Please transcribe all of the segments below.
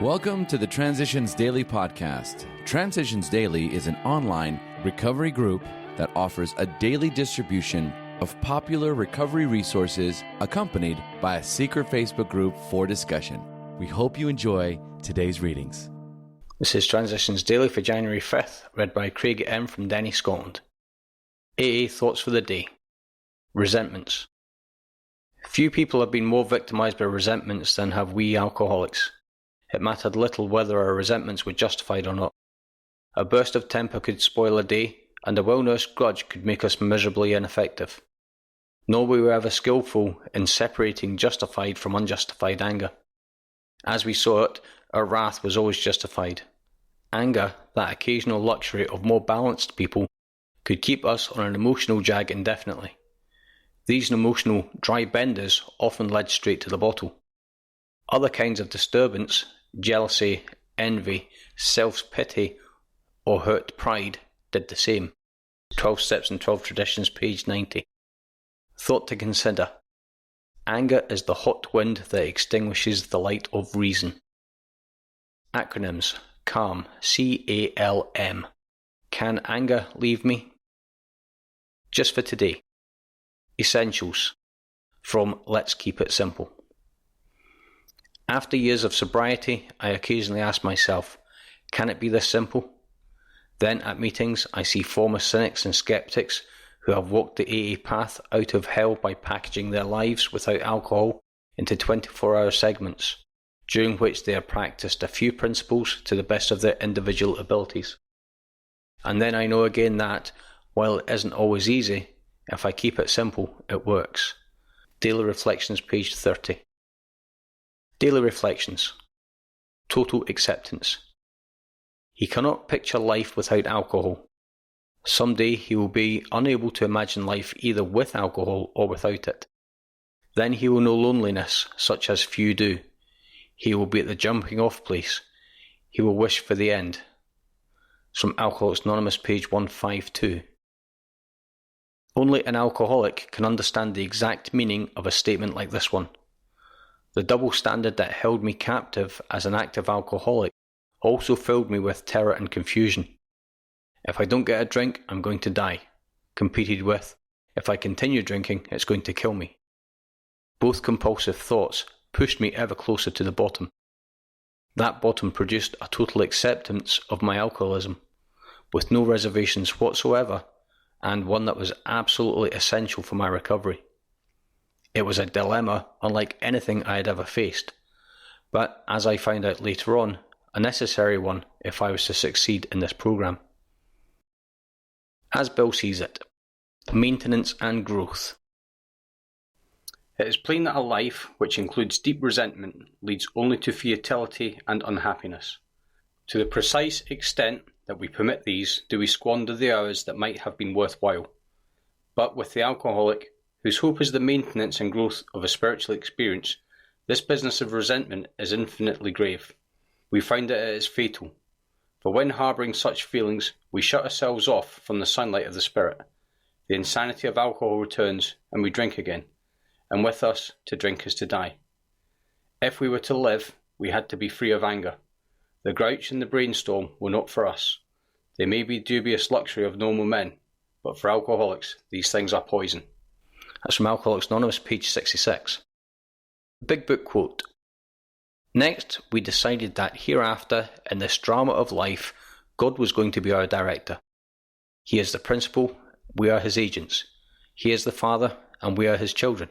Welcome to the Transitions Daily podcast. Transitions Daily is an online recovery group that offers a daily distribution of popular recovery resources accompanied by a secret Facebook group for discussion. We hope you enjoy today's readings. This is Transitions Daily for January 5th, read by Craig M. from Denny, Scotland. AA Thoughts for the Day. Resentments. Few people have been more victimised by resentments than have we alcoholics. It mattered little whether our resentments were justified or not. A burst of temper could spoil a day, and a well-nursed grudge could make us miserably ineffective. Nor were we ever skillful in separating justified from unjustified anger. As we saw it, our wrath was always justified. Anger, that occasional luxury of more balanced people, could keep us on an emotional jag indefinitely. These emotional dry benders often led straight to the bottle. Other kinds of disturbance, jealousy, envy, self-pity, or hurt pride, did the same. 12 Steps and 12 Traditions, page 90. Thought to consider. Anger is the hot wind that extinguishes the light of reason. Acronyms. CALM. C-A-L-M. Can anger leave me? Just for today. Essentials. From Let's Keep It Simple. After years of sobriety, I occasionally ask myself, can it be this simple? Then at meetings, I see former cynics and skeptics who have walked the AA path out of hell by packaging their lives without alcohol into 24-hour segments, during which they have practiced a few principles to the best of their individual abilities. And then I know again that, while it isn't always easy, if I keep it simple, it works. Daily Reflections, page 30. Daily Reflections. Total acceptance. He cannot picture life without alcohol. Someday he will be unable to imagine life either with alcohol or without it. Then he will know loneliness, such as few do. He will be at the jumping off place. He will wish for the end. It's from Alcoholics Anonymous, page 152. Only an alcoholic can understand the exact meaning of a statement like this one. The double standard that held me captive as an active alcoholic also filled me with terror and confusion. If I don't get a drink, I'm going to die, competed with, if I continue drinking, it's going to kill me. Both compulsive thoughts pushed me ever closer to the bottom. That bottom produced a total acceptance of my alcoholism, with no reservations whatsoever, and one that was absolutely essential for my recovery. It was a dilemma unlike anything I had ever faced, but as I found out later on, a necessary one if I was to succeed in this program. As Bill sees it, maintenance and growth. It is plain that a life which includes deep resentment leads only to futility and unhappiness. To the precise extent that we permit these, do we squander the hours that might have been worthwhile. But with the alcoholic, whose hope is the maintenance and growth of a spiritual experience, this business of resentment is infinitely grave. We find that it is fatal. For when harbouring such feelings, we shut ourselves off from the sunlight of the spirit. The insanity of alcohol returns, and we drink again. And with us, to drink is to die. If we were to live, we had to be free of anger. The grouch and the brainstorm were not for us. They may be dubious luxury of normal men, but for alcoholics, these things are poison. That's from Alcoholics Anonymous, page 66. Big Book quote. Next, we decided that hereafter, in this drama of life, God was going to be our director. He is the principal, we are his agents. He is the Father, and we are his children.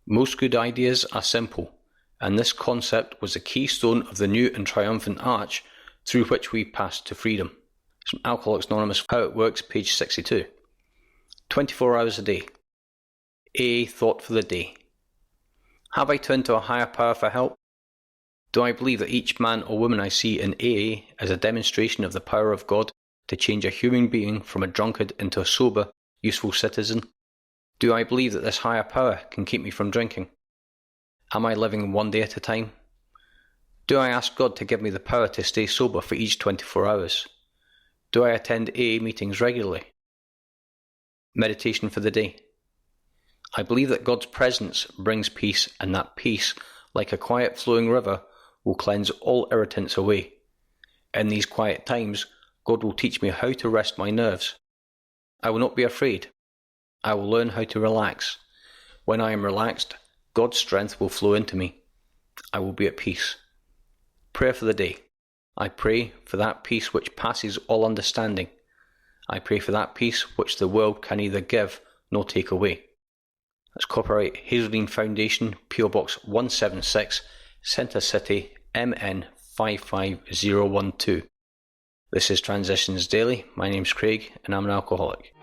Most good ideas are simple, and this concept was the keystone of the new and triumphant arch through which we passed to freedom. It's from Alcoholics Anonymous, How It Works, page 62. 24 hours a day. AA Thought for the Day. Have I turned to a higher power for help? Do I believe that each man or woman I see in AA is a demonstration of the power of God to change a human being from a drunkard into a sober, useful citizen? Do I believe that this higher power can keep me from drinking? Am I living one day at a time? Do I ask God to give me the power to stay sober for each 24 hours? Do I attend AA meetings regularly? Meditation for the day. I believe that God's presence brings peace, and that peace, like a quiet flowing river, will cleanse all irritants away. In these quiet times, God will teach me how to rest my nerves. I will not be afraid. I will learn how to relax. When I am relaxed, God's strength will flow into me. I will be at peace. Prayer for the day. I pray for that peace which passes all understanding. I pray for that peace which the world can neither give nor take away. That's copyright Hazeldean Foundation, PO Box 176, Centre City, MN 55012. This is Transitions Daily. My name's Craig and I'm an alcoholic.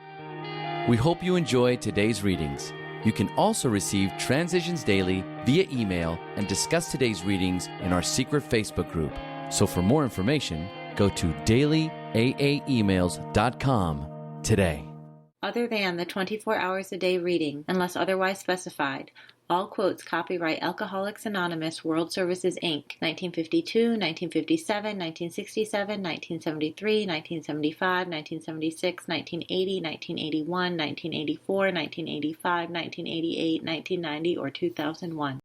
We hope you enjoyed today's readings. You can also receive Transitions Daily via email and discuss today's readings in our secret Facebook group. So for more information, go to dailyaaemails.com today. Other than the 24 hours a day reading, unless otherwise specified, all quotes copyright Alcoholics Anonymous World Services, Inc., 1952, 1957, 1967, 1973, 1975, 1976, 1980, 1981, 1984, 1985, 1988, 1990, or 2001.